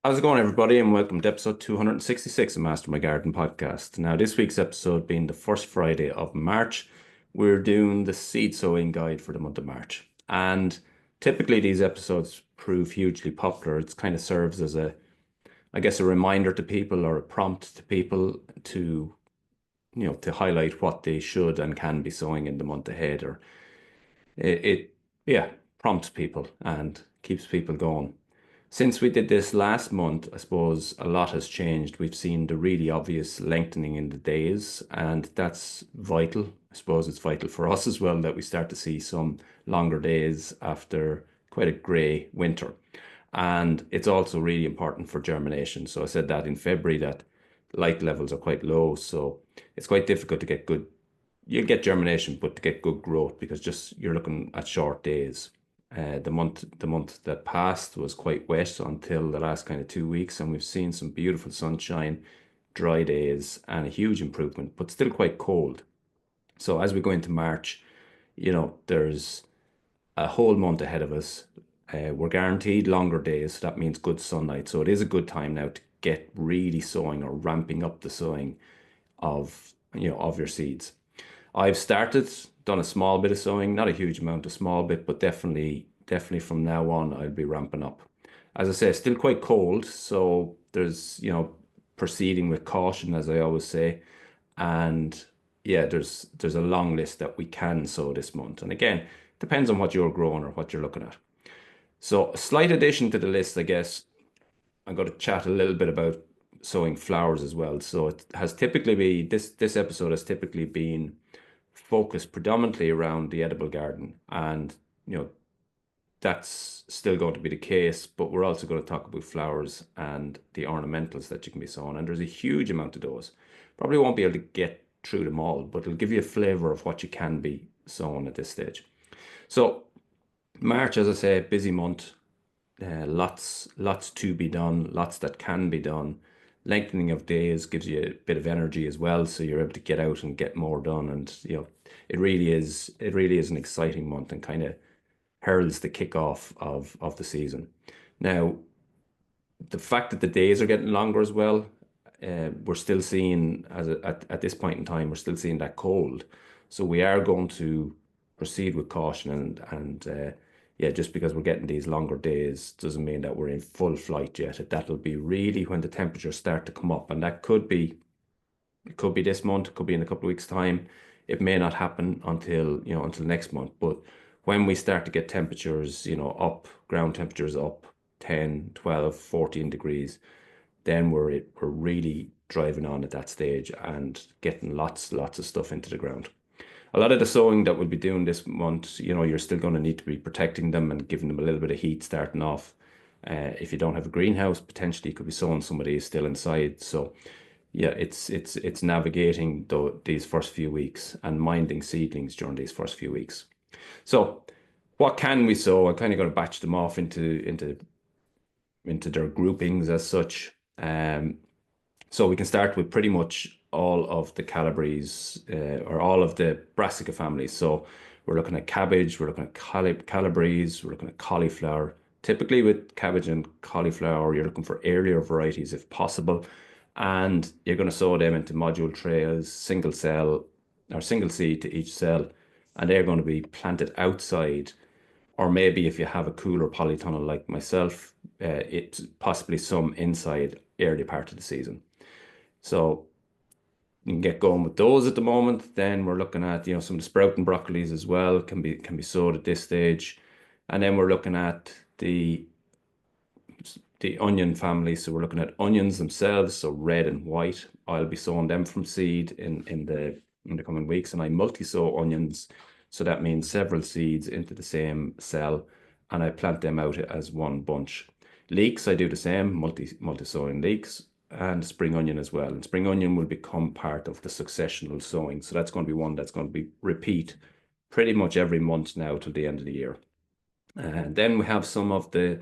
How's it going, everybody, and welcome to episode 266 of Master My Garden podcast. Now, this week's episode being the first Friday of March, we're doing the seed sowing guide for the month of March. And typically, these episodes prove hugely popular. It kind of serves as a reminder to people or a prompt to people to highlight what they should and can be sowing in the month ahead, or yeah, prompts people and keeps people going. Since we did this last month, I suppose a lot has changed. We've seen the really obvious lengthening in the days, and that's vital. I suppose it's vital for us as well that we start to see some longer days after quite a grey winter. And it's also really important for germination. So I said that in February that light levels are quite low, so it's quite difficult to get good. You'll get germination, but to get good growth because just you're looking at short days. The month that passed was quite wet until the last kind of 2 weeks, and we've seen some beautiful sunshine, dry days, and a huge improvement, but still quite cold. So as we go into March, there's a whole month ahead of us. We're guaranteed longer days, so that means good sunlight. So it is a good time now to get really sowing or ramping up the sowing of your seeds. I've done a small bit of sowing, not a huge amount, a small bit, but definitely from now on, I'll be ramping up. As I say, still quite cold, so there's, proceeding with caution, as I always say. And yeah, there's a long list that we can sow this month. And again, depends on what you're growing or what you're looking at. So a slight addition to the list, I guess, I'm going to chat a little bit about sowing flowers as well. So it has typically been this episode has typically been focused predominantly around the edible garden, and that's still going to be the case, but we're also going to talk about flowers and the ornamentals that you can be sowing, and there's a huge amount of those. Probably won't be able to get through them all, but it'll give you a flavor of what you can be sowing at this stage. So March, as I say, busy month. Lots to be done, lots that can be done. Lengthening of days gives you a bit of energy as well, so you're able to get out and get more done. And it really is an exciting month and kind of heralds the kickoff of the season. Now, the fact that the days are getting longer as well, we're still seeing at this point in time, we're still seeing that cold. So we are going to proceed with caution and yeah, just because we're getting these longer days doesn't mean that we're in full flight yet. That'll be really when the temperatures start to come up, and that it could be this month, it could be in a couple of weeks' time. It may not happen until next month, but when we start to get temperatures, up, ground temperatures up 10, 12, 14 degrees, then we're really driving on at that stage and getting lots of stuff into the ground. A lot of the sowing that we'll be doing this month, you're still going to need to be protecting them and giving them a little bit of heat starting off. If you don't have a greenhouse, potentially you could be sowing some of these still inside. So yeah, it's navigating these first few weeks and minding seedlings during these first few weeks. So what can we sow? I kind of got to batch them off into their groupings as such. So we can start with pretty much all of the Calabres or all of the brassica families. So we're looking at cabbage, we're looking at Calabres, we're looking at cauliflower. Typically with cabbage and cauliflower, you're looking for earlier varieties if possible. And you're going to sow them into module trays, single cell or single seed to each cell. And they're going to be planted outside, or maybe if you have a cooler polytunnel like myself, it's possibly some inside early part of the season. So you can get going with those at the moment. Then we're looking at, some of the sprouting broccolis as well can be sowed at this stage. And then we're looking at the onion family. So we're looking at onions themselves, so red and white. I'll be sowing them from seed in the coming weeks, and I multi-sow onions. So that means several seeds into the same cell, and I plant them out as one bunch. Leeks, I do the same, multi-sowing leeks, and spring onion as well. And spring onion will become part of the successional sowing. So that's going to be one that's going to be repeat pretty much every month now till the end of the year. And then we have some of the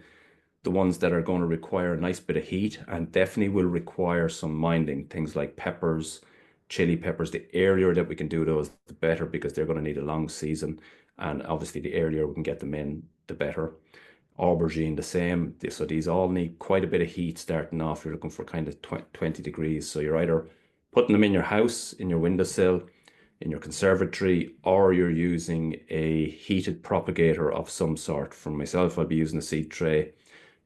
ones that are going to require a nice bit of heat and definitely will require some minding. Things like peppers, chili peppers. The earlier that we can do those, the better, because they're going to need a long season. And obviously, the earlier we can get them in, the better. aubergine the same. So these all need quite a bit of heat starting off. You're looking for kind of 20 degrees. So you're either putting them in your house, in your windowsill, in your conservatory, or you're using a heated propagator of some sort. For myself, I'll be using a seed tray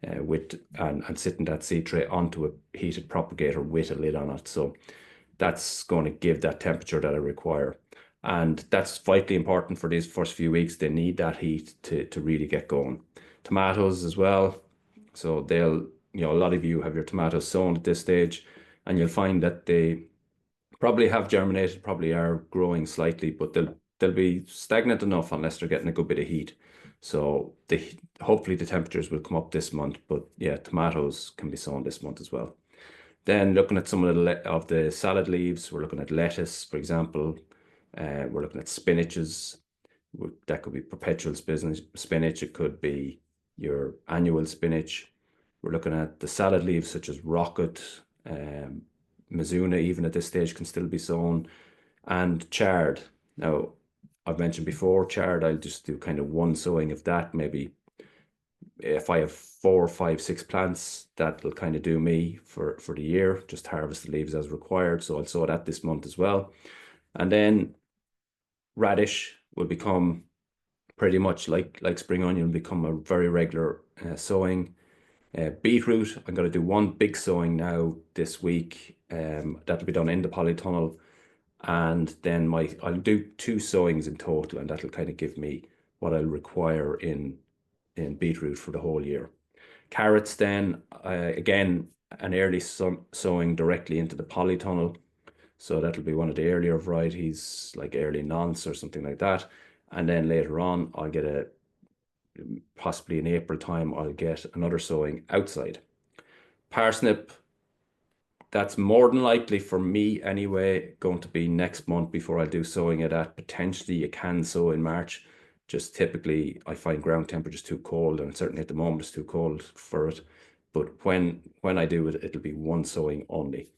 and sitting that seed tray onto a heated propagator with a lid on it. So that's going to give that temperature that I require. And that's vitally important for these first few weeks. They need that heat to really get going. Tomatoes as well. So a lot of you have your tomatoes sown at this stage, and you'll find that they probably have germinated, probably are growing slightly, but they'll be stagnant enough unless they're getting a good bit of heat. So hopefully the temperatures will come up this month, but yeah, tomatoes can be sown this month as well. Then looking at some of the salad leaves, we're looking at lettuce, for example. We're looking at spinaches. That could be perpetual spinach. It could be your annual spinach. We're looking at the salad leaves such as rocket, Mizuna, even at this stage, can still be sown, and chard. Now, I've mentioned before, chard, I'll just do kind of one sowing of that. Maybe if I have 4, 5, 6 plants, that'll kind of do me for the year. Just harvest the leaves as required. So I'll sow that this month as well. And then radish will become pretty much like spring onion, become a very regular sowing. Beetroot, I'm going to do one big sowing now this week. That'll be done in the polytunnel. And then I'll do 2 sowings in total, and that'll kind of give me what I'll require in beetroot for the whole year. Carrots then, again, an early sowing directly into the polytunnel. So that'll be one of the earlier varieties, like early nonce or something like that. And then later on, I'll get possibly in April time, I'll get another sowing outside. Parsnip, that's more than likely for me anyway, going to be next month before I do sowing it at. Potentially you can sow in March. Just typically I find ground temperatures too cold, and certainly at the moment it's too cold for it. But when I do it, it'll be one sowing only.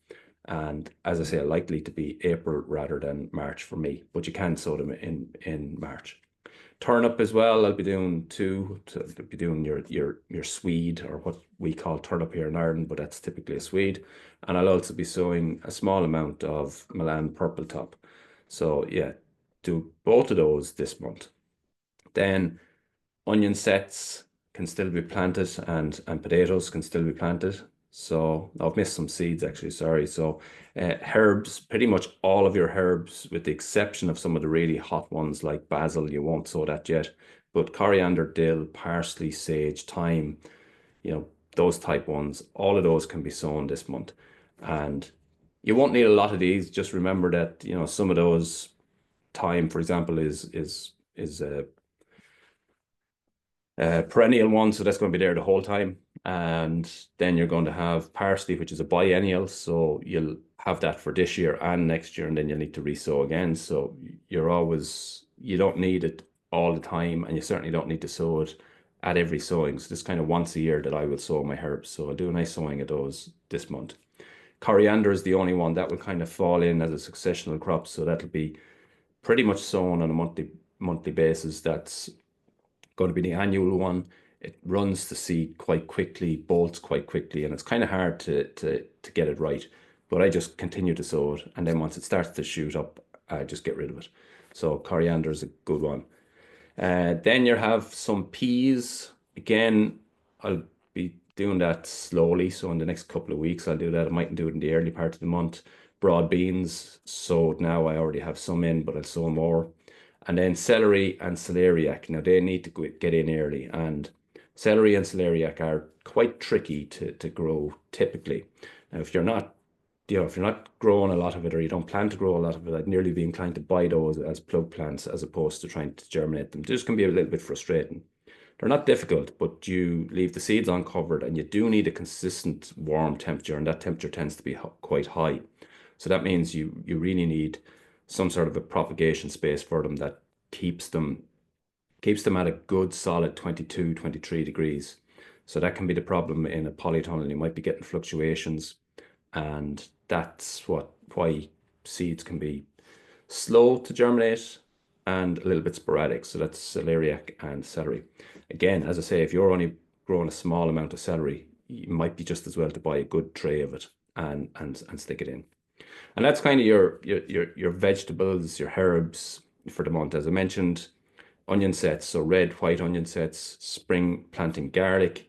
And as I say, likely to be April rather than March for me, but you can sow them in March. Turnip as well, I'll be doing 2. I'll be doing your swede, or what we call turnip here in Ireland, but that's typically a swede. And I'll also be sowing a small amount of Milan purple top. So yeah, do both of those this month. Then onion sets can still be planted, and potatoes can still be planted. So I've missed some seeds actually, sorry. So herbs, pretty much all of your herbs, with the exception of some of the really hot ones like basil, you won't sow that yet. But coriander, dill, parsley, sage, thyme, those type ones, all of those can be sown this month. And you won't need a lot of these. Just remember that, some of those, thyme, for example, is a perennial one, so that's going to be there the whole time. And then you're going to have parsley, which is a biennial, so you'll have that for this year and next year, and then you'll need to re-sow again. So you don't need it all the time, and you certainly don't need to sow it at every sowing. So this kind of once a year that I will sow my herbs. So I'll do a nice sowing of those this month. Coriander is the only one that will kind of fall in as a successional crop, so that'll be pretty much sown on a monthly basis. That's going to be the annual one. It runs the seed quite quickly, bolts quite quickly, and it's kind of hard to get it right. But I just continue to sow it, and then once it starts to shoot up, I just get rid of it. So coriander is a good one. Then you have some peas. Again, I'll be doing that slowly. So in the next couple of weeks, I'll do that. I mightn't do it in the early part of the month. Broad beans, sowed now. I already have some in, but I'll sow more. And then celery and celeriac. Now they need to get in early. And celery and celeriac are quite tricky to grow typically. Now, if you're not growing a lot of it, or you don't plan to grow a lot of it, I'd nearly be inclined to buy those as plug plants as opposed to trying to germinate them. This can be a little bit frustrating. They're not difficult, but you leave the seeds uncovered, and you do need a consistent warm temperature, and that temperature tends to be quite high. So that means you really need some sort of a propagation space for them that keeps them at a good solid 22, 23 degrees. So that can be the problem in a polytunnel. You might be getting fluctuations, and that's why seeds can be slow to germinate and a little bit sporadic. So that's celeriac and celery. Again, as I say, if you're only growing a small amount of celery, you might be just as well to buy a good tray of it and stick it in. And that's kind of your vegetables, your herbs for the month. As I mentioned, onion sets, so red, white onion sets, spring planting garlic,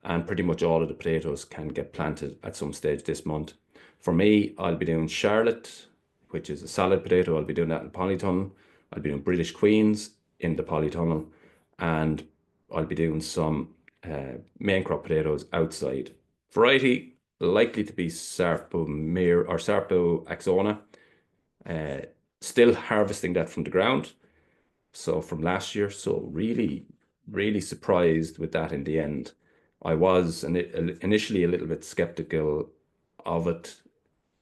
and pretty much all of the potatoes can get planted at some stage this month. For me, I'll be doing Charlotte, which is a salad potato. I'll be doing that in polytunnel. I'll be doing British Queens in the polytunnel, and I'll be doing some main crop potatoes outside. Variety likely to be Sarpo Mir or Sarpo Axona. Uh, Still harvesting that from the ground. So from last year, so really, really surprised with that in the end. I was initially a little bit skeptical of it.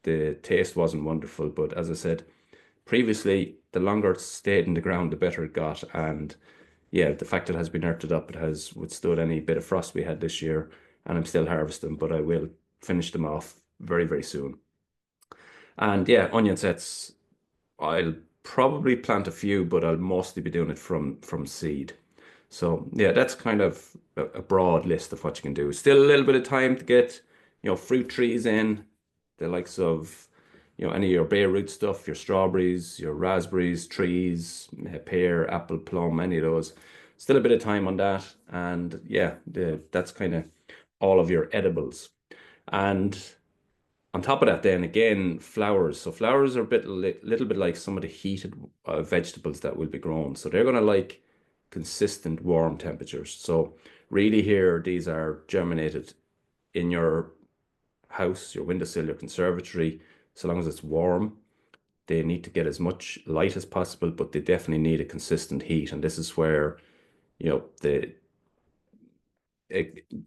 The taste wasn't wonderful, but as I said previously, the longer it stayed in the ground, the better it got. And yeah, the fact it has been earthed up, it has withstood any bit of frost we had this year, and I'm still harvesting, but I will finish them off very, very soon. And yeah, onion sets, I'll probably plant a few, but I'll mostly be doing it from seed. So yeah, that's kind of a broad list of what you can do. Still a little bit of time to get, fruit trees in, the likes of, any of your bare root stuff, your strawberries, your raspberries, trees, pear, apple, plum, any of those. Still a bit of time on that. And yeah, that's kind of all of your edibles. And on top of that, then again, flowers. So flowers are a little bit like some of the heated vegetables that will be grown. So they're going to like consistent warm temperatures. So really here, these are germinated in your house, your windowsill, your conservatory. So long as it's warm, they need to get as much light as possible, but they definitely need a consistent heat. And this is where, the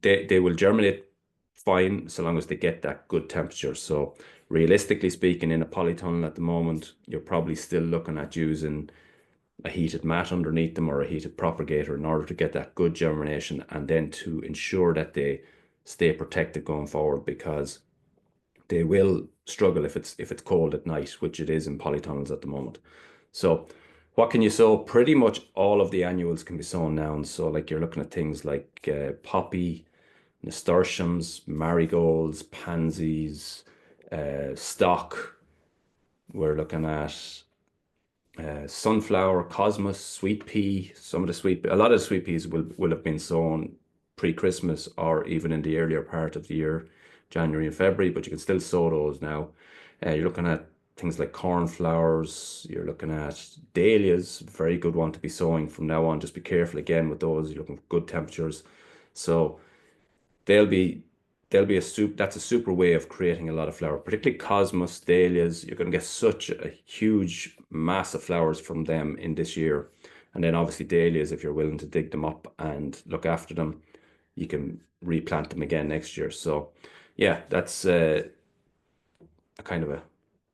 they will germinate fine so long as they get that good temperature. So realistically speaking, in a polytunnel at the moment, you're probably still looking at using a heated mat underneath them or a heated propagator in order to get that good germination and then to ensure that they stay protected going forward because they will struggle if it's cold at night, which it is in polytunnels at the moment. So what can you sow? Pretty much all of the annuals can be sown now. And so like you're looking at things like poppy, nasturtiums, marigolds, pansies, stock. We're looking at sunflower, cosmos, sweet pea. A lot of the sweet peas will have been sown pre-Christmas or even in the earlier part of the year, January and February, but you can still sow those now. You're looking at things like cornflowers. You're looking at dahlias, very good one to be sowing from now on. Just be careful again with those. You're looking for good temperatures. So they'll be they'll be a that's a super way of creating a lot of flower, particularly cosmos, dahlias. You're going to get such a huge mass of flowers from them in this year. And then obviously dahlias, if you're willing to dig them up and look after them, you can replant them again next year. So yeah, that's a kind of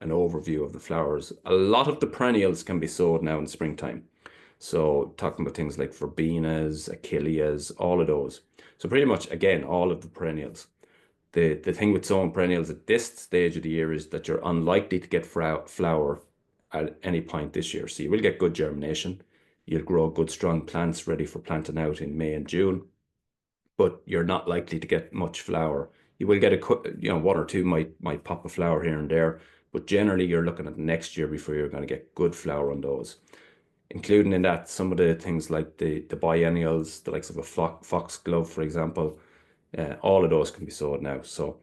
an overview of the flowers. A lot of the perennials can be sowed now in springtime. So talking about things like verbenas, achilleas, all of those. So pretty much, again, all of the perennials. The thing with sowing perennials at this stage of the year is that you're unlikely to get flower at any point this year. So you will get good germination. You'll grow good, strong plants ready for planting out in May and June, but you're not likely to get much flower. You will get one or two might pop a flower here and there, but generally you're looking at next year before you're going to get good flower on those, including in that some of the things like the biennials, the likes of a foxglove, for example. All of those can be sowed now. So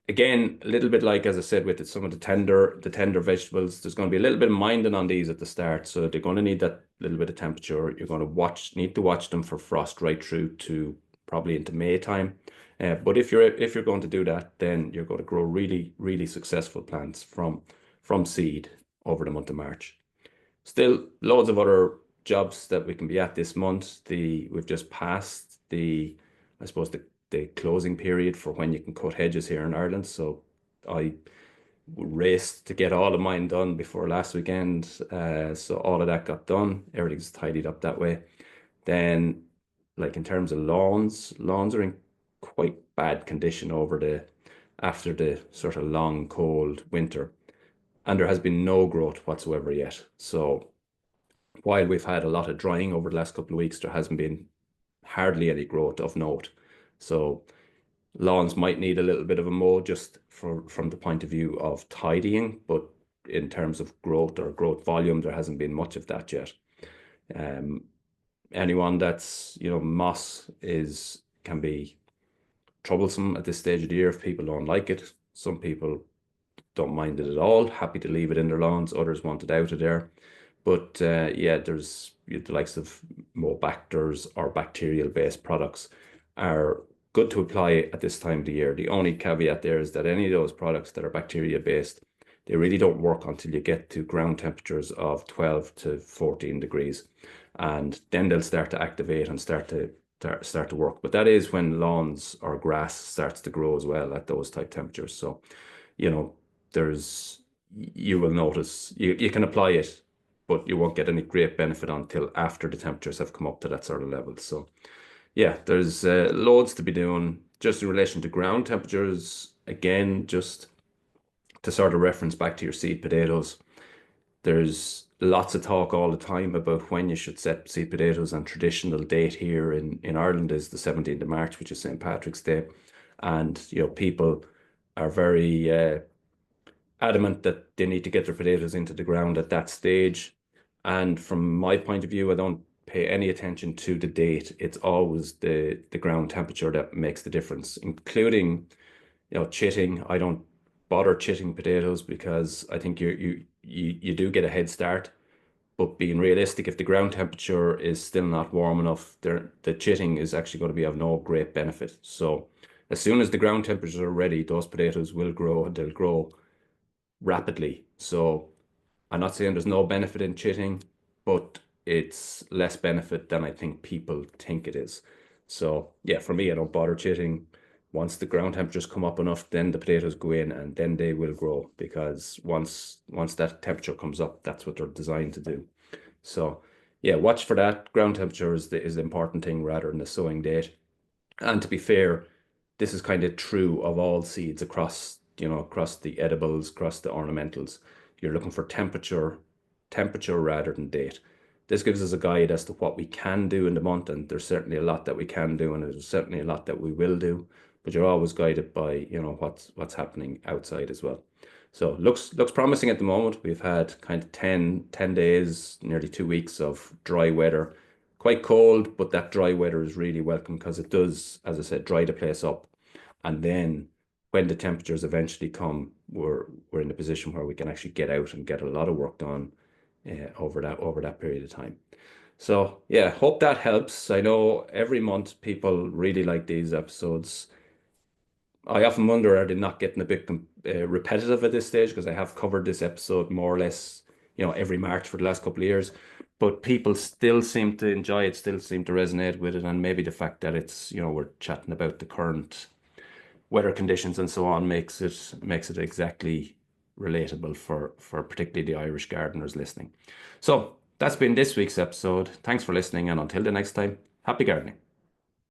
again, a little bit like as I said with some of the tender vegetables, there's going to be a little bit of minding on these at the start. So they're going to need that little bit of temperature. You're going to need to watch them for frost right through to probably into May time. But if you're going to do that, then you're going to grow really, really successful plants from seed over the month of March. Still loads of other jobs that we can be at this month. We've just passed I suppose the closing period for when you can cut hedges here in Ireland. So I raced to get all of mine done before last weekend. So all of that got done. Everything's tidied up that way. Then, like in terms of lawns are in quite bad condition after the sort of long, cold winter. And there has been no growth whatsoever yet. So while we've had a lot of drying over the last couple of weeks, there hasn't been hardly any growth of note. So lawns might need a little bit of a mow just from the point of view of tidying, but in terms of growth or growth volume, there hasn't been much of that yet. Um, anyone that's, moss can be troublesome at this stage of the year if people don't like it. Some people don't mind it at all, happy to leave it in their lawns. Others want it out of there. But yeah, there's the likes of Mobactors or bacterial-based products are good to apply at this time of the year. The only caveat there is that any of those products that are bacteria-based, they really don't work until you get to ground temperatures of 12 to 14 degrees. And then they'll start to activate and start to work. But that is when lawns or grass starts to grow as well at those type temperatures. So, you know, you will notice you can apply it, but you won't get any great benefit until after the temperatures have come up to that sort of level. So yeah, there's loads to be doing just in relation to ground temperatures. Again, just to sort of reference back to your seed potatoes, there's lots of talk all the time about when you should set seed potatoes, and traditional date here in Ireland is the 17th of March, which is St. Patrick's Day. And people are very adamant that they need to get their potatoes into the ground at that stage. And from my point of view, I don't pay any attention to the date. It's always the ground temperature that makes the difference, including, chitting. I don't bother chitting potatoes because I think you do get a head start. But being realistic, if the ground temperature is still not warm enough, the chitting is actually going to be of no great benefit. So as soon as the ground temperatures are ready, those potatoes will grow, and they'll grow rapidly. So I'm not saying there's no benefit in chitting, but it's less benefit than I think people think it is. So yeah, for me, I don't bother chitting. Once the ground temperatures come up enough, then the potatoes go in and then they will grow, because once that temperature comes up, that's what they're designed to do. So yeah, watch for that. Ground temperature is the important thing rather than the sowing date. And to be fair, this is kind of true of all seeds across the edibles, across the ornamentals. You're looking for temperature rather than date. This gives us a guide as to what we can do in the month, and there's certainly a lot that we can do, and there's certainly a lot that we will do. But you're always guided by, what's happening outside as well. So looks promising at the moment. We've had kind of 10 days, nearly 2 weeks of dry weather. Quite cold, but that dry weather is really welcome because it does, as I said, dry the place up. And then when the temperatures eventually come, we're in a position where we can actually get out and get a lot of work done over that period of time. So yeah, hope that helps. I know every month people really like these episodes. I often wonder, are they not getting a bit repetitive at this stage? Because I have covered this episode more or less, every March for the last couple of years. But people still seem to enjoy it, still seem to resonate with it. And maybe the fact that it's, we're chatting about the current weather conditions and so on makes it exactly relatable for particularly the Irish gardeners listening. So that's been this week's episode. Thanks for listening, and until the next time, happy gardening.